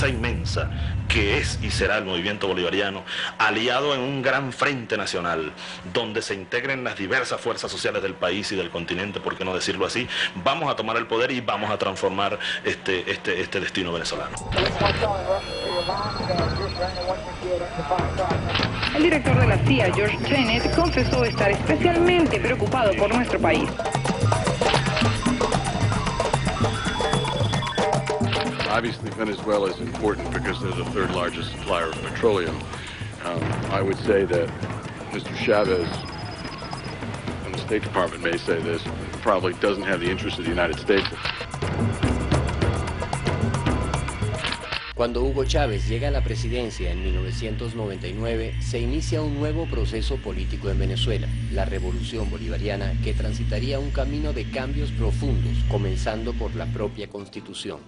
fuerza inmensa que es y será el movimiento bolivariano, aliado en un gran frente nacional, donde se integren las diversas fuerzas sociales del país y del continente, por qué no decirlo así, vamos a tomar el poder y vamos a transformar este destino venezolano. El director de la CIA, George Tenet, confesó estar especialmente preocupado por nuestro país. Obviously, Venezuela is important because they're the third largest supplier of petroleum. I would say that Mr. Chavez, and the State Department may say this, probably doesn't have the interest of the United States. Cuando Hugo Chávez llega a la presidencia en 1999, se inicia un nuevo proceso político en Venezuela, la Revolución Bolivariana, que transitaría un camino de cambios profundos, comenzando por la propia Constitución.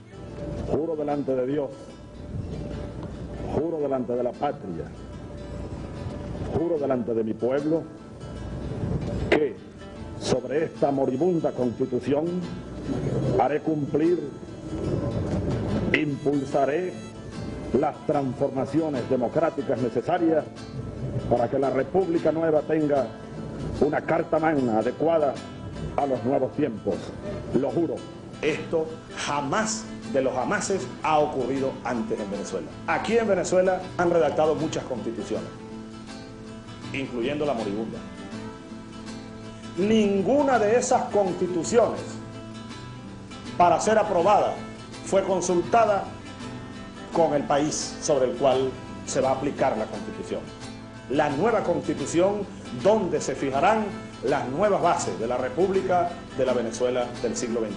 Juro delante de Dios, juro delante de la patria, juro delante de mi pueblo, que sobre esta moribunda Constitución haré cumplir, impulsaré las transformaciones democráticas necesarias para que la República Nueva tenga una carta magna adecuada a los nuevos tiempos. Lo juro. Esto jamás de los jamases ha ocurrido antes en Venezuela. Aquí en Venezuela han redactado muchas constituciones, incluyendo la moribunda. Ninguna de esas constituciones, para ser aprobada, fue consultada con el país sobre el cual se va a aplicar la Constitución. La nueva Constitución, donde se fijarán las nuevas bases de la República de la Venezuela del siglo XXI,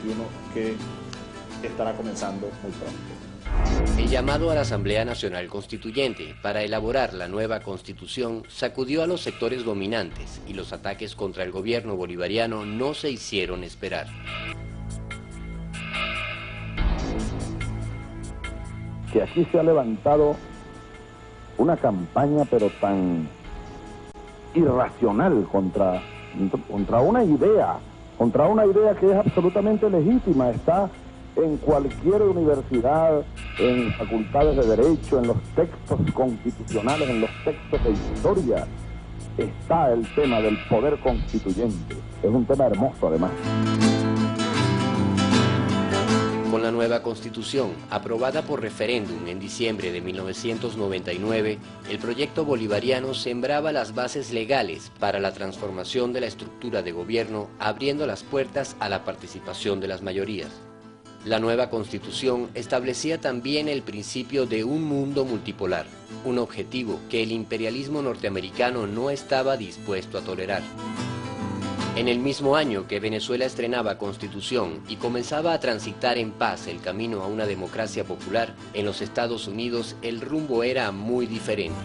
que estará comenzando muy pronto. El llamado a la Asamblea Nacional Constituyente para elaborar la nueva Constitución sacudió a los sectores dominantes y los ataques contra el gobierno bolivariano no se hicieron esperar. Que aquí se ha levantado una campaña pero tan irracional contra una idea que es absolutamente legítima, está en cualquier universidad, en facultades de derecho, en los textos constitucionales, en los textos de historia, está el tema del poder constituyente. Es un tema hermoso además. Con la nueva Constitución, aprobada por referéndum en diciembre de 1999, el proyecto bolivariano sembraba las bases legales para la transformación de la estructura de gobierno, abriendo las puertas a la participación de las mayorías. La nueva Constitución establecía también el principio de un mundo multipolar, un objetivo que el imperialismo norteamericano no estaba dispuesto a tolerar. En el mismo año que Venezuela estrenaba Constitución y comenzaba a transitar en paz el camino a una democracia popular, en los Estados Unidos el rumbo era muy diferente.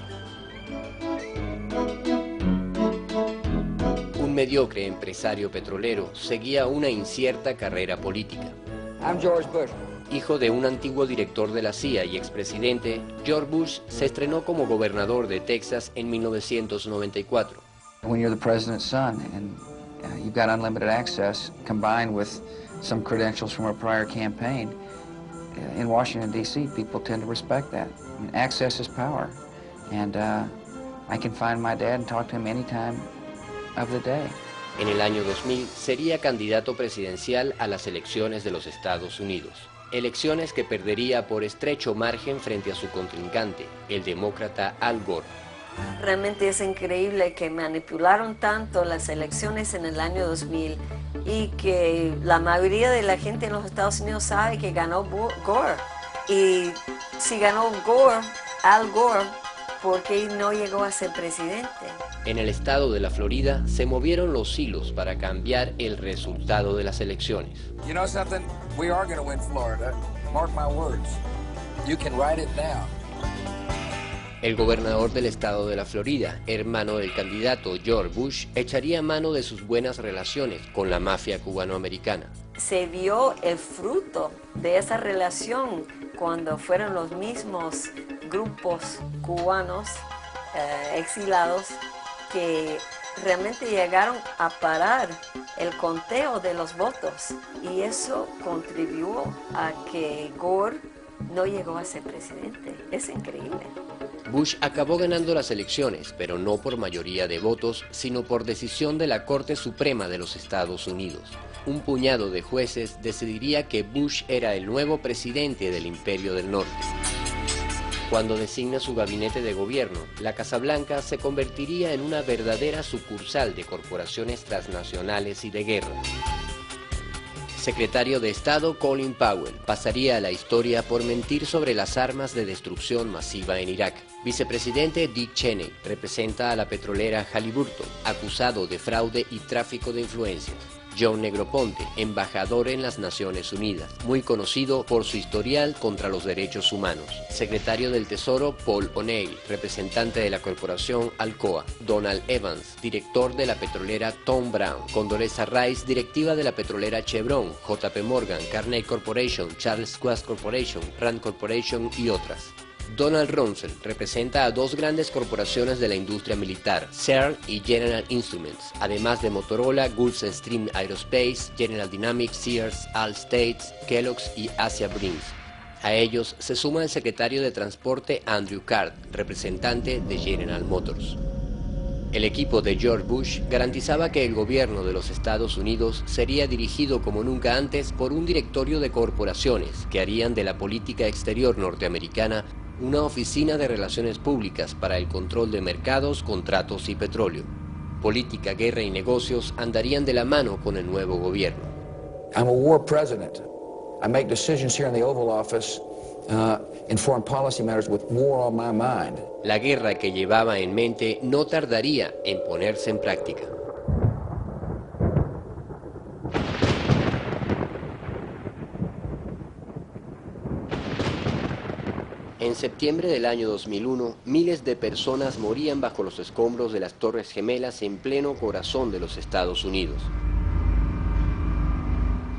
Un mediocre empresario petrolero seguía una incierta carrera política. I'm George Bush. Hijo de un antiguo director de la CIA y expresidente, George Bush se estrenó como gobernador de Texas en 1994. When you're the president's son and you've got unlimited access combined with some credentials from a prior campaign, in Washington, D.C., people tend to respect that. I mean, access is power. And I can find my dad and talk to him any time of the day. En el año 2000 sería candidato presidencial a las elecciones de los Estados Unidos. Elecciones que perdería por estrecho margen frente a su contrincante, el demócrata Al Gore. Realmente es increíble que manipularon tanto las elecciones en el año 2000 y que la mayoría de la gente en los Estados Unidos sabe que ganó Gore. Y si ganó Gore, Al Gore, ¿por qué no llegó a ser presidente? En el estado de la Florida se movieron los hilos para cambiar el resultado de las elecciones. You know something? We are going to win Florida. Mark my words. You can write it down. El gobernador del estado de la Florida, hermano del candidato George Bush, echaría mano de sus buenas relaciones con la mafia cubanoamericana. Se vio el fruto de esa relación cuando fueron los mismos grupos cubanos exilados que realmente llegaron a parar el conteo de los votos, y eso contribuyó a que Gore no llegó a ser presidente. Es increíble. Bush acabó ganando las elecciones, pero no por mayoría de votos, sino por decisión de la Corte Suprema de los Estados Unidos. Un puñado de jueces decidiría que Bush era el nuevo presidente del Imperio del Norte. Cuando designa su gabinete de gobierno, la Casa Blanca se convertiría en una verdadera sucursal de corporaciones transnacionales y de guerra. Secretario de Estado Colin Powell pasaría a la historia por mentir sobre las armas de destrucción masiva en Irak. Vicepresidente Dick Cheney representa a la petrolera Halliburton, acusado de fraude y tráfico de influencias. John Negroponte, embajador en las Naciones Unidas, muy conocido por su historial contra los derechos humanos. Secretario del Tesoro Paul O'Neill, representante de la corporación Alcoa. Donald Evans, director de la petrolera Tom Brown. Condoleezza Rice, directiva de la petrolera Chevron, JP Morgan, Carnegie Corporation, Charles Schwab Corporation, Rand Corporation y otras. Donald Rumsfeld representa a dos grandes corporaciones de la industria militar, CERN y General Instruments, además de Motorola, Gulfstream Aerospace, General Dynamics, Sears, Allstate, Kellogg's y Asia Brinks. A ellos se suma el secretario de Transporte Andrew Card, representante de General Motors. El equipo de George Bush garantizaba que el gobierno de los Estados Unidos sería dirigido como nunca antes por un directorio de corporaciones que harían de la política exterior norteamericana una oficina de relaciones públicas para el control de mercados, contratos y petróleo. Política, guerra y negocios andarían de la mano con el nuevo gobierno. I'm a war president. I make decisions here in the Oval Office in foreign policy matters with war on my mind. La guerra que llevaba en mente no tardaría en ponerse en práctica. En septiembre del año 2001, miles de personas morían bajo los escombros de las Torres Gemelas en pleno corazón de los Estados Unidos.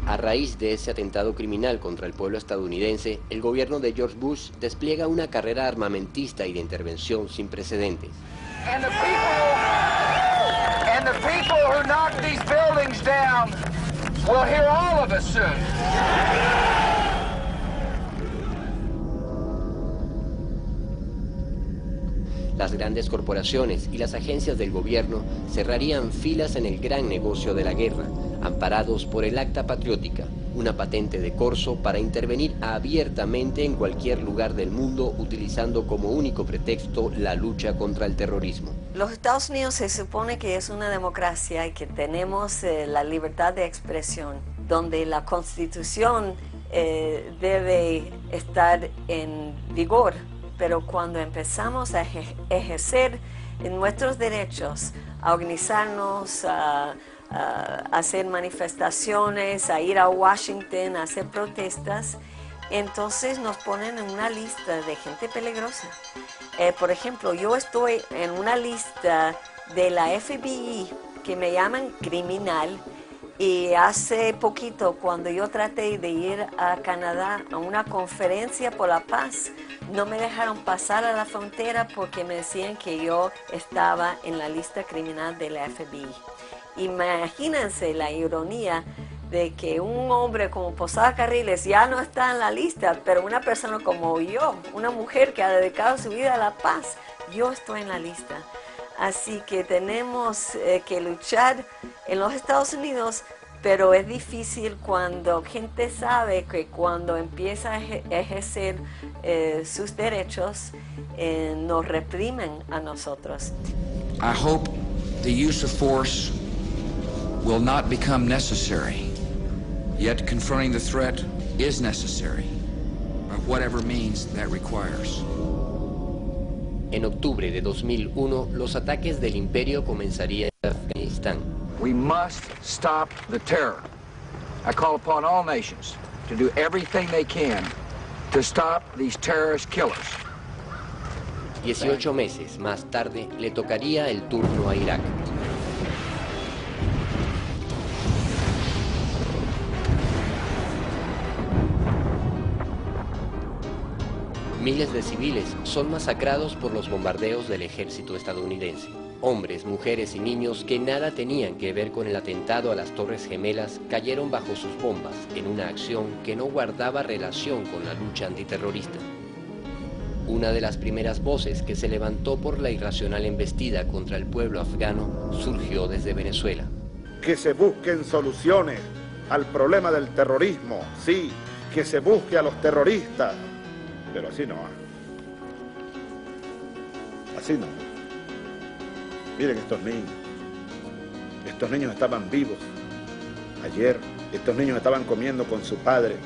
A raíz de ese atentado criminal contra el pueblo estadounidense, el gobierno de George Bush despliega una carrera armamentista y de intervención sin precedentes. And the people who knock these buildings down will hear all of us soon. Las grandes corporaciones y las agencias del gobierno cerrarían filas en el gran negocio de la guerra, amparados por el Acta Patriótica, una patente de corso para intervenir abiertamente en cualquier lugar del mundo utilizando como único pretexto la lucha contra el terrorismo. Los Estados Unidos se supone que es una democracia y que tenemos la libertad de expresión, donde la Constitución debe estar en vigor. Pero cuando empezamos a ejercer nuestros derechos, a organizarnos, a hacer manifestaciones, a ir a Washington, a hacer protestas, entonces nos ponen en una lista de gente peligrosa. Por ejemplo, yo estoy en una lista de la FBI que me llaman criminal. Y hace poquito, cuando yo traté de ir a Canadá a una conferencia por la paz, no me dejaron pasar a la frontera porque me decían que yo estaba en la lista criminal de la FBI. Imagínense la ironía de que un hombre como Posada Carriles ya no está en la lista, pero una persona como yo, una mujer que ha dedicado su vida a la paz, yo estoy en la lista. Así que tenemos que luchar en los Estados Unidos, pero es difícil cuando gente sabe que cuando empieza a ejercer sus derechos, nos reprimen a nosotros. I hope the use of force will not become necessary, yet confronting the threat is necessary, by whatever means that requires. En octubre de 2001, los ataques del imperio comenzarían en Afganistán. We must stop the terror. I call upon all nations to do everything they can to stop these terrorist killers. 18 meses más tarde, le tocaría el turno a Irak. Miles de civiles son masacrados por los bombardeos del ejército estadounidense. Hombres, mujeres y niños que nada tenían que ver con el atentado a las Torres Gemelas cayeron bajo sus bombas en una acción que no guardaba relación con la lucha antiterrorista. Una de las primeras voces que se levantó por la irracional embestida contra el pueblo afgano surgió desde Venezuela. Que se busquen soluciones al problema del terrorismo, sí, que se busque a los terroristas, pero así no. Así no. Miren estos niños estaban vivos ayer, estos niños estaban comiendo con su padre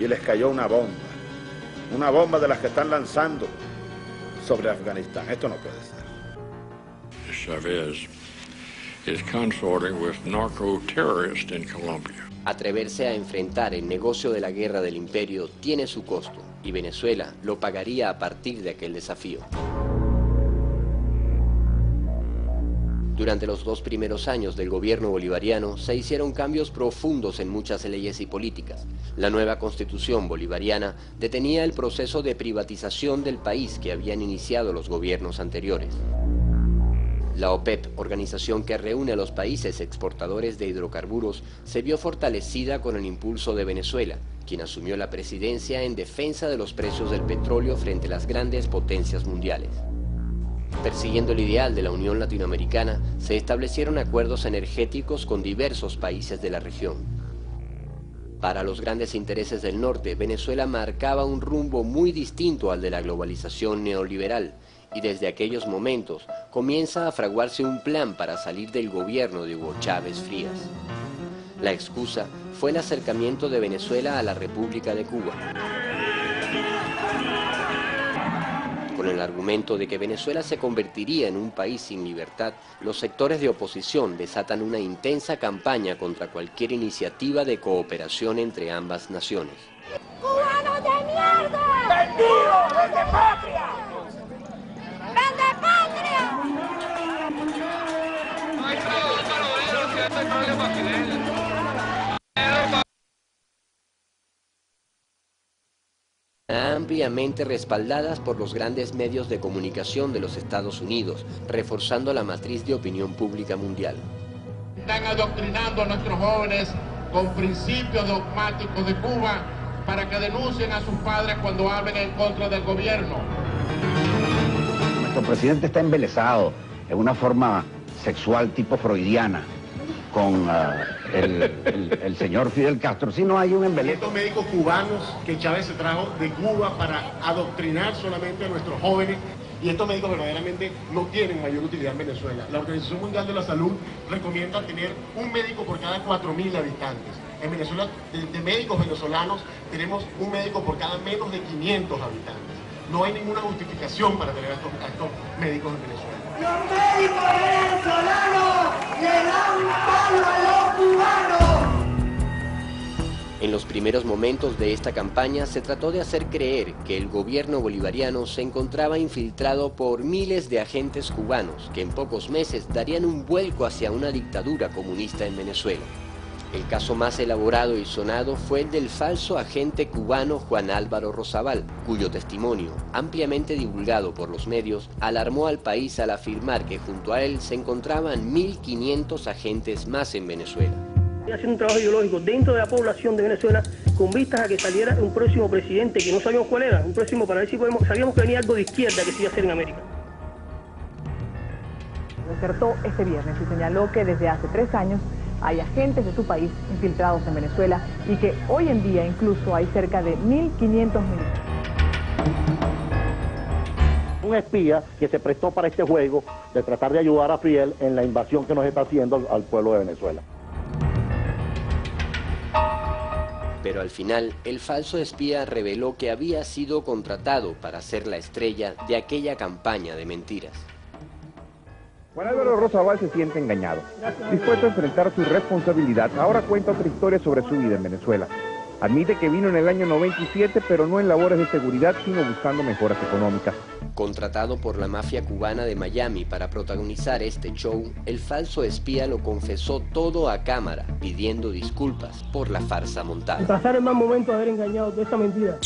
y les cayó una bomba de las que están lanzando sobre Afganistán. Esto no puede ser. Chavez is consorting with narco-terrorists in Colombia. Atreverse a enfrentar el negocio de la guerra del imperio tiene su costo y Venezuela lo pagaría a partir de aquel desafío. Durante los 2 primeros años del gobierno bolivariano se hicieron cambios profundos en muchas leyes y políticas. La nueva constitución bolivariana detenía el proceso de privatización del país que habían iniciado los gobiernos anteriores. La OPEP, organización que reúne a los países exportadores de hidrocarburos, se vio fortalecida con el impulso de Venezuela, quien asumió la presidencia en defensa de los precios del petróleo frente a las grandes potencias mundiales. Persiguiendo el ideal de la Unión Latinoamericana, se establecieron acuerdos energéticos con diversos países de la región. Para los grandes intereses del norte, Venezuela marcaba un rumbo muy distinto al de la globalización neoliberal, y desde aquellos momentos comienza a fraguarse un plan para salir del gobierno de Hugo Chávez Frías. La excusa fue el acercamiento de Venezuela a la República de Cuba. Con el argumento de que Venezuela se convertiría en un país sin libertad, los sectores de oposición desatan una intensa campaña contra cualquier iniciativa de cooperación entre ambas naciones. ¡Cubanos de mierda! ¡Vendidos desde patria! ¡Vende patria! Ampliamente respaldadas por los grandes medios de comunicación de los Estados Unidos, reforzando la matriz de opinión pública mundial. Están adoctrinando a nuestros jóvenes con principios dogmáticos de Cuba para que denuncien a sus padres cuando hablen en contra del gobierno. Nuestro presidente está embelesado en una forma sexual tipo freudiana con el señor Fidel Castro. Si no hay un embeleso. Estos médicos cubanos que Chávez se trajo de Cuba para adoctrinar solamente a nuestros jóvenes, y estos médicos verdaderamente no tienen mayor utilidad en Venezuela. La Organización Mundial de la Salud recomienda tener un médico por cada 4.000 habitantes. En Venezuela, de médicos venezolanos, tenemos un médico por cada menos de 500 habitantes. No hay ninguna justificación para tener a estos médicos en Venezuela. ¡Los médicos venezolanos le dan un palo a los cubanos! En los primeros momentos de esta campaña se trató de hacer creer que el gobierno bolivariano se encontraba infiltrado por miles de agentes cubanos que en pocos meses darían un vuelco hacia una dictadura comunista en Venezuela. El caso más elaborado y sonado fue el del falso agente cubano Juan Álvaro Rosabal, cuyo testimonio, ampliamente divulgado por los medios, alarmó al país al afirmar que junto a él se encontraban 1.500 agentes más en Venezuela. Haciendo un trabajo ideológico dentro de la población de Venezuela con vistas a que saliera un próximo presidente que no sabíamos cuál era, un próximo para ver si sabíamos que venía algo de izquierda que se iba a hacer en América. Acertó este viernes y señaló que desde hace 3 años hay agentes de su país infiltrados en Venezuela y que hoy en día incluso hay cerca de 1.500 militares. Un espía que se prestó para este juego de tratar de ayudar a Fidel en la invasión que nos está haciendo al pueblo de Venezuela. Pero al final, el falso espía reveló que había sido contratado para ser la estrella de aquella campaña de mentiras. Juan Álvaro Rosabal se siente engañado. Dispuesto a enfrentar su responsabilidad, ahora cuenta otra historia sobre su vida en Venezuela. Admite que vino en el año 97, pero no en labores de seguridad, sino buscando mejoras económicas. Contratado por la mafia cubana de Miami para protagonizar este show, el falso espía lo confesó todo a cámara, pidiendo disculpas por la farsa montada. Pasar el mal momento de haber engañado toda esta mentira.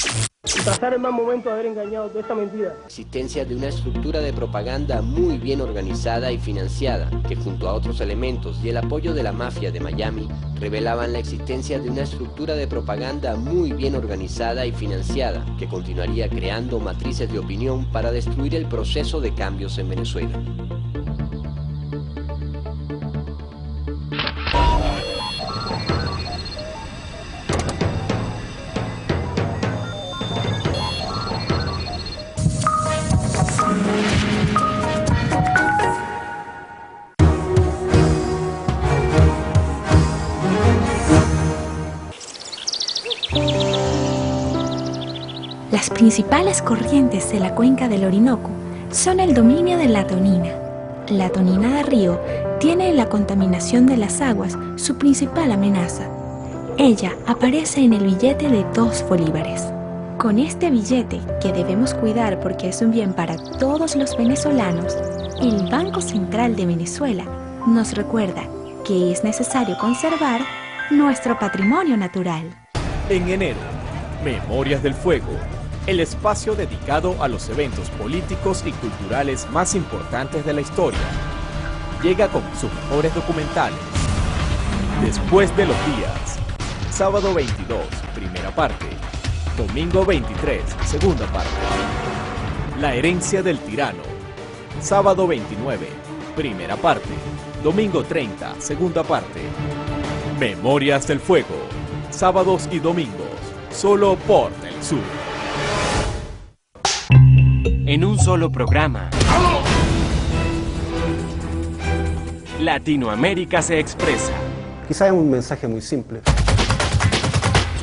Y pasar el mal momento de haber engañado de esta mentira. Existencia de una estructura de propaganda muy bien organizada y financiada, que junto a otros elementos y el apoyo de la mafia de Miami, revelaban la existencia de una estructura de propaganda muy bien organizada y financiada, que continuaría creando matrices de opinión para destruir el proceso de cambios en Venezuela. Las principales corrientes de la cuenca del Orinoco son el dominio de la tonina. La tonina de río tiene en la contaminación de las aguas su principal amenaza. Ella aparece en el billete de 2 bolívares. Con este billete, que debemos cuidar porque es un bien para todos los venezolanos, el Banco Central de Venezuela nos recuerda que es necesario conservar nuestro patrimonio natural. En enero, Memorias del Fuego, el espacio dedicado a los eventos políticos y culturales más importantes de la historia. Llega con sus mejores documentales. Después de los días, sábado 22, primera parte. Domingo 23, segunda parte. La herencia del tirano. Sábado 29, primera parte. Domingo 30, segunda parte. Memorias del Fuego. Sábados y domingos, solo por Telesur. En un solo programa. Latinoamérica se expresa. Quizá es un mensaje muy simple.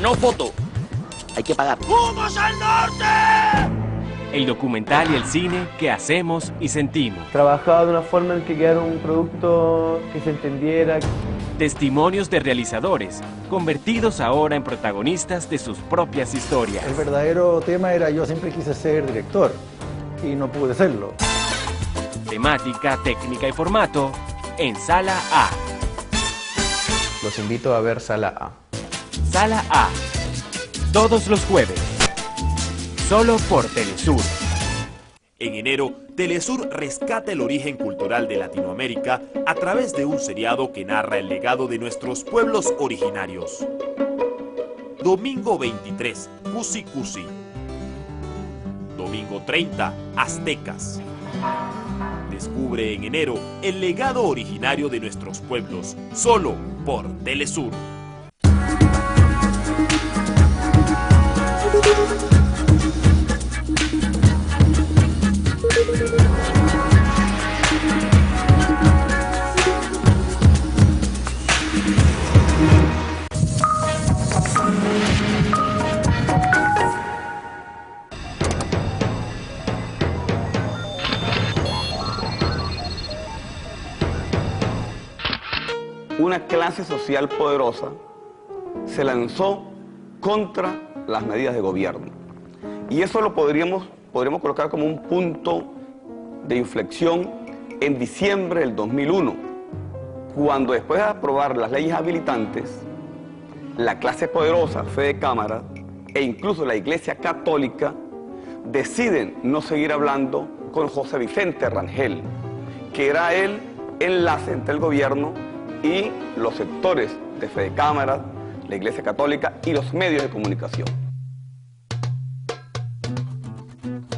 No foto. Hay que pagar. ¡Vamos al norte! El documental y el cine que hacemos y sentimos. Trabajaba de una forma en que quedara un producto que se entendiera. Testimonios de realizadores, convertidos ahora en protagonistas de sus propias historias. El verdadero tema era yo siempre quise ser director y no pude serlo. Temática, técnica y formato en Sala A. Los invito a ver Sala A. Sala A. Todos los jueves. Solo por Telesur. En enero, Telesur rescata el origen cultural de Latinoamérica a través de un seriado que narra el legado de nuestros pueblos originarios. Domingo 23, Cusi Cusi. Domingo 30, Aztecas. Descubre en enero el legado originario de nuestros pueblos, solo por Telesur. Una clase social poderosa se lanzó contra las medidas de gobierno. Y eso lo podríamos colocar como un punto de inflexión en diciembre del 2001, cuando después de aprobar las leyes habilitantes, la clase poderosa, Fede Cámara, e incluso la Iglesia Católica, deciden no seguir hablando con José Vicente Rangel, que era el enlace entre el gobierno y los sectores de Fede Cámara, la Iglesia Católica y los medios de comunicación.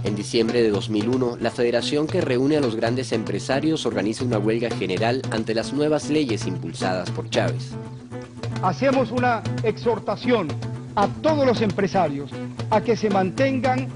En diciembre de 2001, la federación que reúne a los grandes empresarios organiza una huelga general ante las nuevas leyes impulsadas por Chávez. Hacemos una exhortación a todos los empresarios a que se mantengan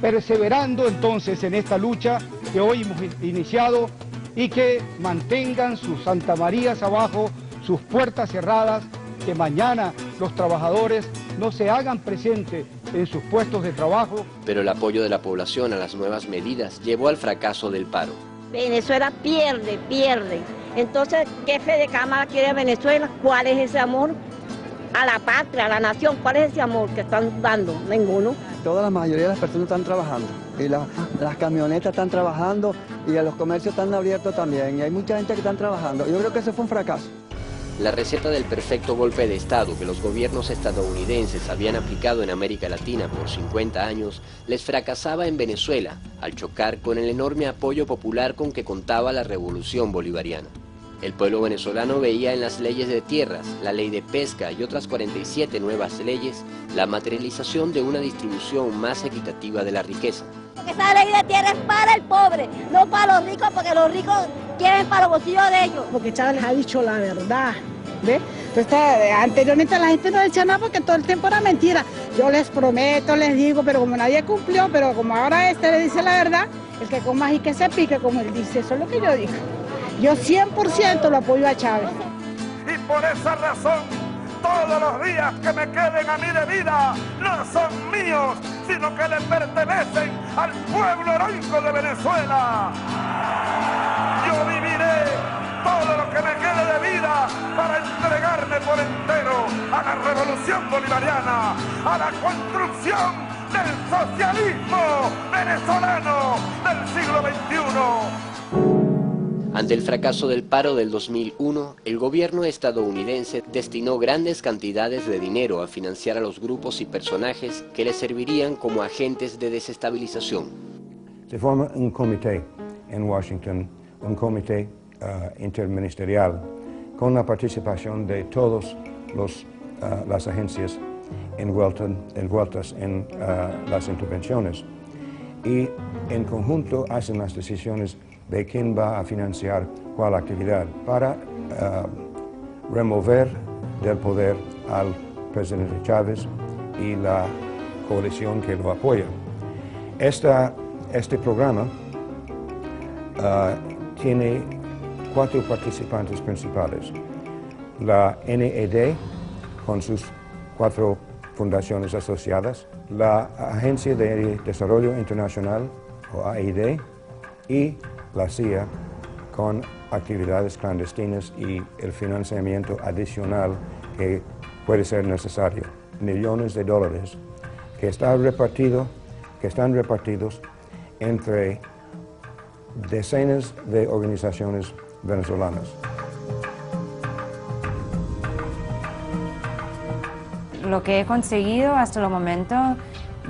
perseverando entonces en esta lucha que hoy hemos iniciado y que mantengan sus Santa Marías abajo, sus puertas cerradas, que mañana los trabajadores no se hagan presentes en sus puestos de trabajo. Pero el apoyo de la población a las nuevas medidas llevó al fracaso del paro. Venezuela pierde. Entonces, ¿qué Fede Cámara quiere Venezuela? ¿Cuál es ese amor a la patria, a la nación? ¿Cuál es ese amor que están dando? Ninguno. Toda la mayoría de las personas están trabajando y las camionetas están trabajando y los comercios están abiertos también y hay mucha gente que están trabajando. Yo creo que ese fue un fracaso. La receta del perfecto golpe de Estado que los gobiernos estadounidenses habían aplicado en América Latina por 50 años les fracasaba en Venezuela al chocar con el enorme apoyo popular con que contaba la revolución bolivariana. El pueblo venezolano veía en las leyes de tierras, la ley de pesca y otras 47 nuevas leyes la materialización de una distribución más equitativa de la riqueza. Esa ley de tierra es para el pobre, no para los ricos, porque los ricos quieren para los bolsillos de ellos. Porque Chávez les ha dicho la verdad, ¿ve? Entonces, anteriormente la gente no decía nada porque todo el tiempo era mentira. Yo les prometo, les digo, pero como nadie cumplió, pero como ahora le dice la verdad, el que coma y que se pique, como él dice, eso es lo que yo digo. Yo 100% lo apoyo a Chávez. Y por esa razón, todos los días que me queden a mí de vida no son míos, sino que le pertenecen al pueblo heroico de Venezuela. Yo viviré todo lo que me quede de vida para entregarme por entero a la revolución bolivariana, a la construcción del socialismo venezolano del siglo XXI. Ante el fracaso del paro del 2001, el gobierno estadounidense destinó grandes cantidades de dinero a financiar a los grupos y personajes que le servirían como agentes de desestabilización. Se forma un comité en Washington, un comité interministerial, con la participación de todas las agencias envueltas en las intervenciones. Y en conjunto hacen las decisiones de quién va a financiar cuál actividad para remover del poder al presidente Chávez y la coalición que lo apoya. Este programa tiene 4 participantes principales. La NED, con sus 4 fundaciones asociadas, la Agencia de Desarrollo Internacional, o AID, y la CIA, con actividades clandestinas y el financiamiento adicional que puede ser necesario. Millones de dólares que están repartidos entre decenas de organizaciones venezolanas. Lo que he conseguido hasta el momento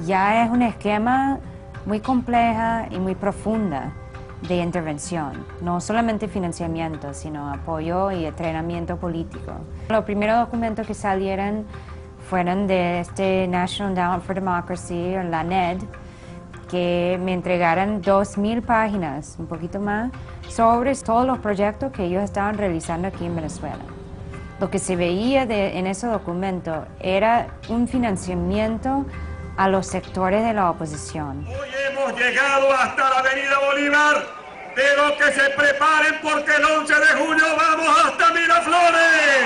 ya es un esquema muy compleja y muy profunda de intervención, no solamente financiamiento, sino apoyo y entrenamiento político. Los primeros documentos que salieron fueron de este National Endowment for Democracy, o la NED, que me entregaron 2,000 páginas, un poquito más, sobre todos los proyectos que ellos estaban realizando aquí en Venezuela. Lo que se veía en ese documento era un financiamiento a los sectores de la oposición. Hoy hemos llegado hasta la Avenida Bolívar, pero que se preparen porque el 11 de junio vamos hasta Miraflores.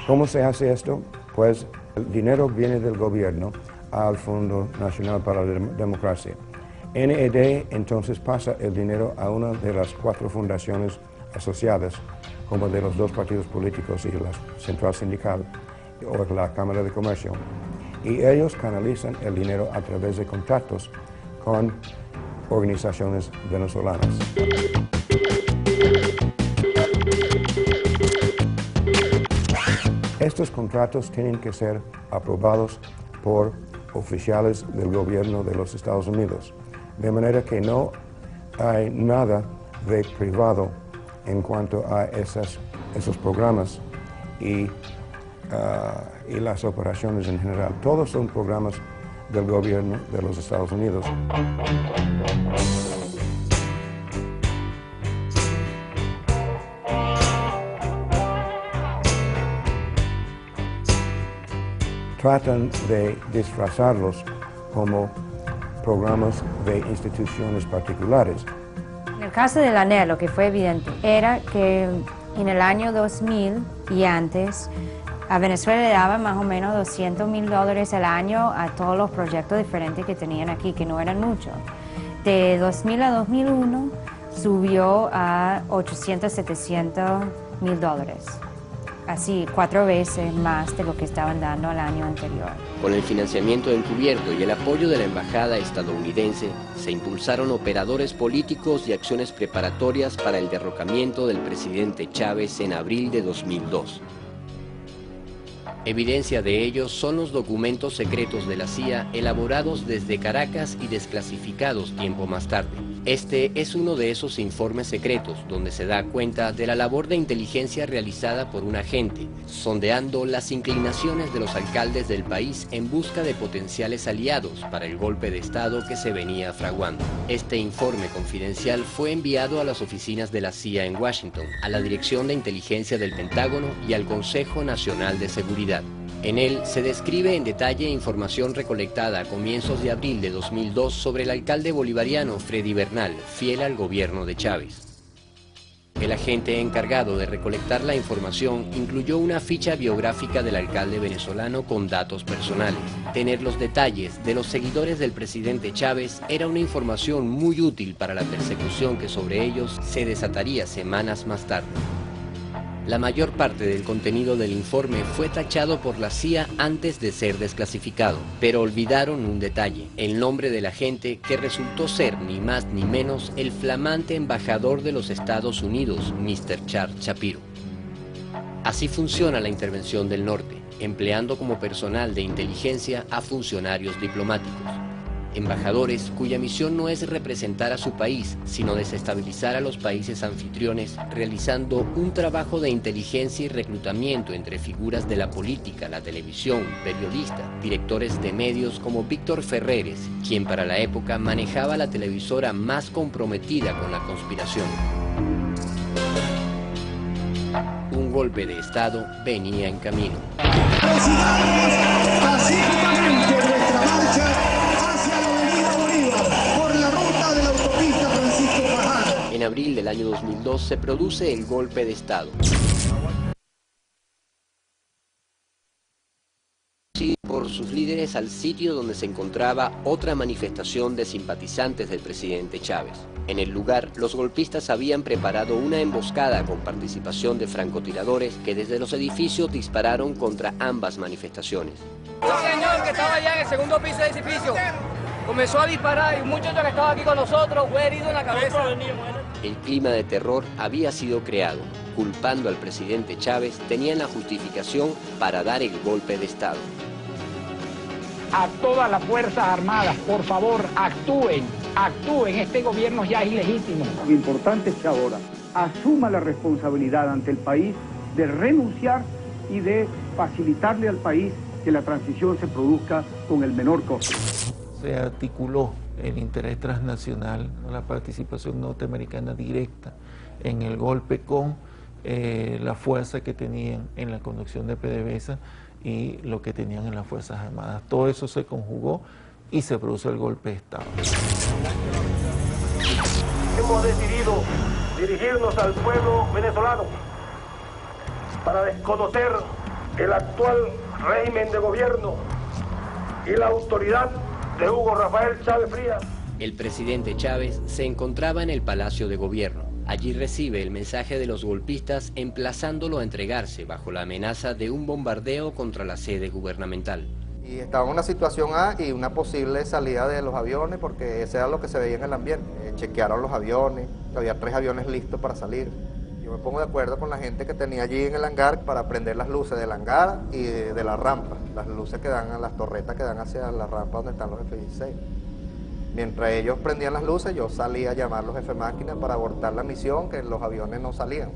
¿Cómo se hace esto? Pues el dinero viene del gobierno al Fondo Nacional para la Democracia. NED entonces pasa el dinero a una de las 4 fundaciones asociadas, como de los 2 partidos políticos y la Central Sindical o la Cámara de Comercio. Y ellos canalizan el dinero a través de contactos con organizaciones venezolanas. Estos contratos tienen que ser aprobados por oficiales del gobierno de los Estados Unidos, de manera que no hay nada de privado en cuanto a esos programas y las operaciones en general. Todos son programas del gobierno de los Estados Unidos. Tratan de disfrazarlos como programas de instituciones particulares. En el caso de la NED, lo que fue evidente era que en el año 2000 y antes, a Venezuela le daban más o menos $200,000 al año a todos los proyectos diferentes que tenían aquí, que no eran muchos. De 2000 a 2001 subió a $800,000, $700,000 así 4 veces más de lo que estaban dando al año anterior. Con el financiamiento encubierto y el apoyo de la embajada estadounidense, se impulsaron operadores políticos y acciones preparatorias para el derrocamiento del presidente Chávez en abril de 2002. Evidencia de ello son los documentos secretos de la CIA elaborados desde Caracas y desclasificados tiempo más tarde. Este es uno de esos informes secretos donde se da cuenta de la labor de inteligencia realizada por un agente, sondeando las inclinaciones de los alcaldes del país en busca de potenciales aliados para el golpe de Estado que se venía fraguando. Este informe confidencial fue enviado a las oficinas de la CIA en Washington, a la Dirección de Inteligencia del Pentágono y al Consejo Nacional de Seguridad. En él se describe en detalle información recolectada a comienzos de abril de 2002 sobre el alcalde bolivariano Freddy Bernal, fiel al gobierno de Chávez. El agente encargado de recolectar la información incluyó una ficha biográfica del alcalde venezolano con datos personales. Tener los detalles de los seguidores del presidente Chávez era una información muy útil para la persecución que sobre ellos se desataría semanas más tarde. La mayor parte del contenido del informe fue tachado por la CIA antes de ser desclasificado, pero olvidaron un detalle, el nombre del agente que resultó ser ni más ni menos el flamante embajador de los Estados Unidos, Mr. Charles Shapiro. Así funciona la intervención del norte, empleando como personal de inteligencia a funcionarios diplomáticos. Embajadores cuya misión no es representar a su país, sino desestabilizar a los países anfitriones, realizando un trabajo de inteligencia y reclutamiento entre figuras de la política, la televisión, periodistas, directores de medios como Víctor Ferreres, quien para la época manejaba la televisora más comprometida con la conspiración. Un golpe de Estado venía en camino. Prosigamos pacíficamente nuestra marcha hacia la avenida Bolívar por la ruta de la autopista Francisco Fajardo. En abril del año 2002 se produce el golpe de Estado. Por sus líderes al sitio donde se encontraba otra manifestación de simpatizantes del presidente Chávez. En el lugar, los golpistas habían preparado una emboscada con participación de francotiradores que desde los edificios dispararon contra ambas manifestaciones. Un señor que estaba allá en el segundo piso del edificio comenzó a disparar y un muchacho que estaba aquí con nosotros fue herido en la cabeza. El clima de terror había sido creado. Culpando al presidente Chávez, tenían la justificación para dar el golpe de Estado. A todas las Fuerzas Armadas, por favor, actúen, este gobierno ya es ilegítimo. Lo importante es que ahora asuma la responsabilidad ante el país de renunciar y de facilitarle al país que la transición se produzca con el menor costo. Se articuló el interés transnacional, la participación norteamericana directa en el golpe con la fuerza que tenían en la conducción de PDVSA y lo que tenían en las Fuerzas Armadas. Todo eso se conjugó y se produjo el golpe de Estado. Hemos decidido dirigirnos al pueblo venezolano para desconocer el actual régimen de gobierno y la autoridad de Hugo Rafael Chávez Frías. El presidente Chávez se encontraba en el Palacio de Gobierno. Allí recibe el mensaje de los golpistas emplazándolo a entregarse bajo la amenaza de un bombardeo contra la sede gubernamental. Y estaba en una situación A y una posible salida de los aviones porque eso era lo que se veía en el ambiente. Chequearon los aviones, había 3 aviones listos para salir. Yo me pongo de acuerdo con la gente que tenía allí en el hangar para prender las luces del hangar y de la rampa, las luces que dan a las torretas que dan hacia la rampa donde están los F-16. Mientras ellos prendían las luces, yo salía a llamar a los F-máquinas para abortar la misión, que los aviones no salían.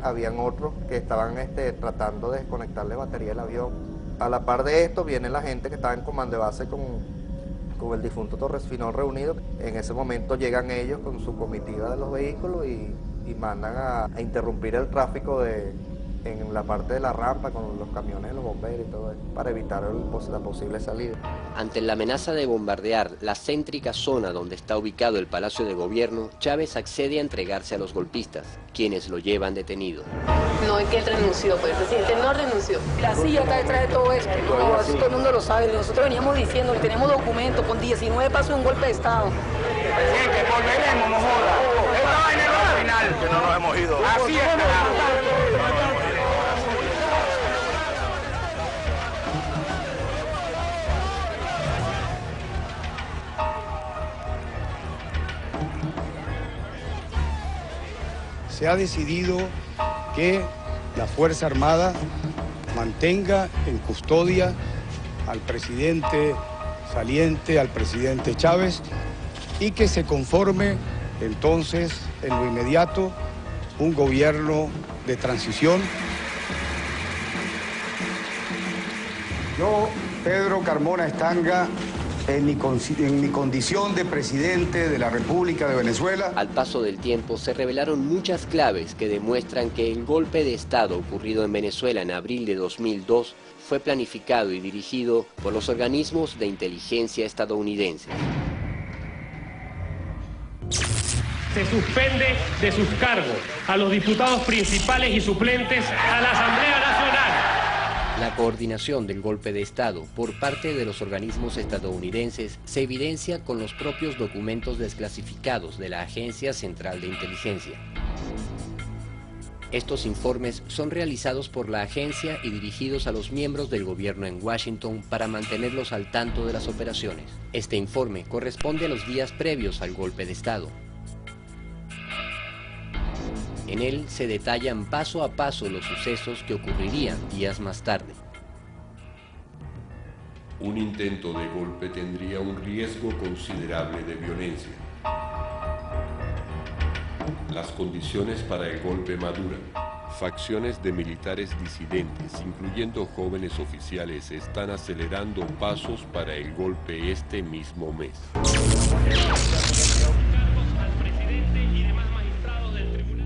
Habían otros que estaban tratando de desconectarle batería al avión. A la par de esto viene la gente que estaba en comando de base con el difunto Torres Finol reunido. En ese momento llegan ellos con su comitiva de los vehículos y mandan a interrumpir el tráfico en la parte de la rampa con los camiones de los bomberos y todo eso, para evitar la posible salida. Ante la amenaza de bombardear la céntrica zona donde está ubicado el Palacio de Gobierno, Chávez accede a entregarse a los golpistas, quienes lo llevan detenido. No es que él renunció, pues el presidente no renunció. La CIA está detrás de todo esto, así todo el mundo lo sabe. Nosotros veníamos diciendo que tenemos documentos con 19 pasos de un golpe de Estado. Presidente, volveremos, no joda. Esta vaina es la final. Que no nos hemos ido. Así es. ha decidido que la Fuerza Armada mantenga en custodia al presidente saliente, al presidente Chávez, y que se conforme entonces en lo inmediato un gobierno de transición. Yo, Pedro Carmona Estanga, en mi condición de presidente de la República de Venezuela. Al paso del tiempo se revelaron muchas claves que demuestran que el golpe de Estado ocurrido en Venezuela en abril de 2002 fue planificado y dirigido por los organismos de inteligencia estadounidenses. Se suspende de sus cargos a los diputados principales y suplentes a la Asamblea Nacional. La coordinación del golpe de Estado por parte de los organismos estadounidenses se evidencia con los propios documentos desclasificados de la Agencia Central de Inteligencia. Estos informes son realizados por la agencia y dirigidos a los miembros del gobierno en Washington para mantenerlos al tanto de las operaciones. Este informe corresponde a los días previos al golpe de Estado. En él se detallan paso a paso los sucesos que ocurrirían días más tarde. Un intento de golpe tendría un riesgo considerable de violencia. Las condiciones para el golpe maduran. Facciones de militares disidentes, incluyendo jóvenes oficiales, están acelerando pasos para el golpe este mismo mes.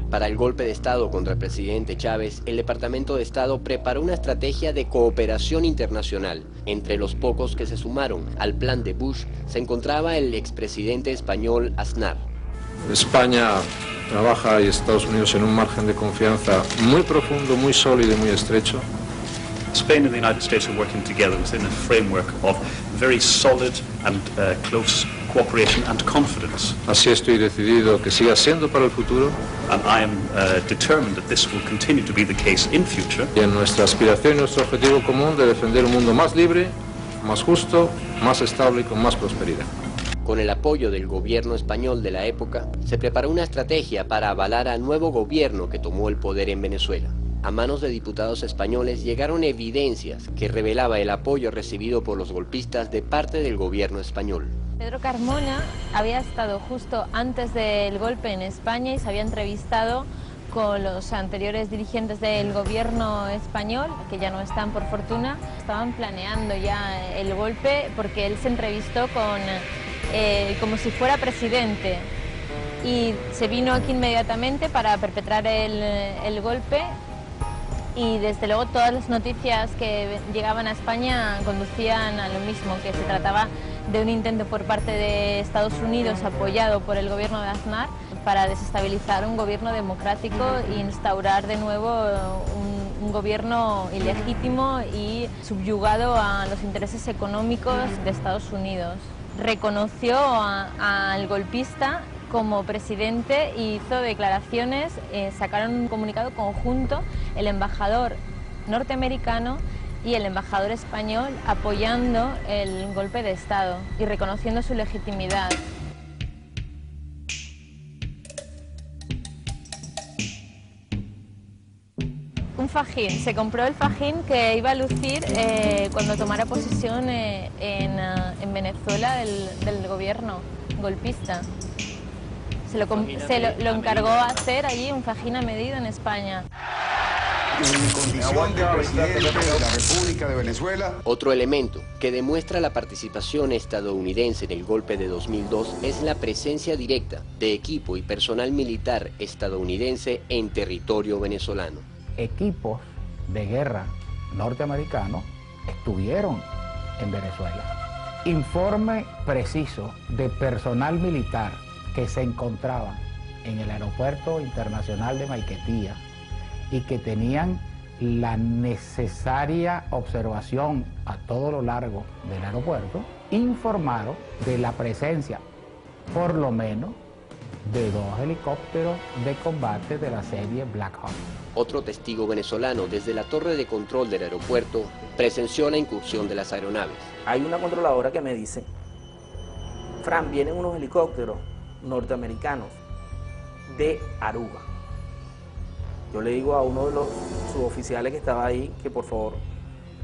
Para el golpe de Estado contra el presidente Chávez, el Departamento de Estado preparó una estrategia de cooperación internacional. Entre los pocos que se sumaron al plan de Bush se encontraba el expresidente español Aznar. España trabaja y Estados Unidos en un margen de confianza muy profundo, muy sólido y muy estrecho. Spain and the United States are working together within a framework of very solid and close cooperation and confidence. Así estoy decidido que siga siendo para el futuro. And I am determined that this will continue to be the case in future. Y en nuestra aspiración y nuestro objetivo común de defender un mundo más libre, más justo, más estable y con más prosperidad. Con el apoyo del gobierno español de la época, se preparó una estrategia para avalar al nuevo gobierno que tomó el poder en Venezuela. A manos de diputados españoles llegaron evidencias que revelaba el apoyo recibido por los golpistas de parte del gobierno español. Pedro Carmona había estado justo antes del golpe en España y se había entrevistado con los anteriores dirigentes del gobierno español, que ya no están por fortuna. Estaban planeando ya el golpe porque él se entrevistó como si fuera presidente y se vino aquí inmediatamente para perpetrar el golpe. Y desde luego todas las noticias que llegaban a España conducían a lo mismo, que se trataba de un intento por parte de Estados Unidos apoyado por el gobierno de Aznar para desestabilizar un gobierno democrático e instaurar de nuevo un gobierno ilegítimo y subyugado a los intereses económicos de Estados Unidos. Reconoció al golpista como presidente y hizo declaraciones, sacaron un comunicado conjunto el embajador norteamericano y el embajador español apoyando el golpe de Estado y reconociendo su legitimidad. Un fajín, se compró el fajín que iba a lucir cuando tomara posesión en Venezuela del gobierno golpista. Se lo encargó a hacer allí un fajín a medida en España. En condición de presidente de la República de Venezuela. Otro elemento que demuestra la participación estadounidense en el golpe de 2002 es la presencia directa de equipo y personal militar estadounidense en territorio venezolano. Equipos de guerra norteamericanos estuvieron en Venezuela. Informe preciso de personal militar que se encontraban en el aeropuerto internacional de Maiquetía y que tenían la necesaria observación a todo lo largo del aeropuerto, informaron de la presencia, por lo menos, de 2 helicópteros de combate de la serie Black Hawk. Otro testigo venezolano desde la torre de control del aeropuerto presenció la incursión de las aeronaves. Hay una controladora que me dice, Fran, vienen unos helicópteros norteamericanos de Aruba. Yo le digo a uno de los suboficiales que estaba ahí que por favor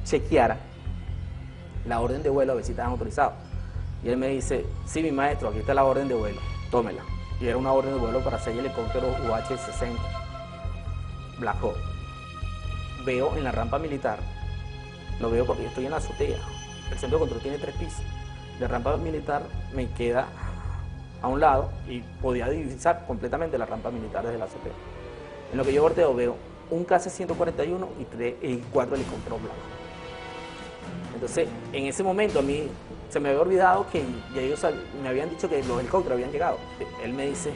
chequeara la orden de vuelo a ver si estaban autorizados. Y él me dice, sí, mi maestro, aquí está la orden de vuelo, tómela. Y era una orden de vuelo para 6 helicópteros UH-60 Black Hawk. Veo en la rampa militar, lo veo porque yo estoy en la azotea, el centro de control tiene 3 pisos. La rampa militar me queda a un lado y podía divisar completamente la rampa militar desde la azotea. En lo que yo volteo veo un KC-141 y 4 helicópteros blancos. Entonces, en ese momento a mí se me había olvidado que ya ellos me habían dicho que los helicópteros habían llegado. Él me dice,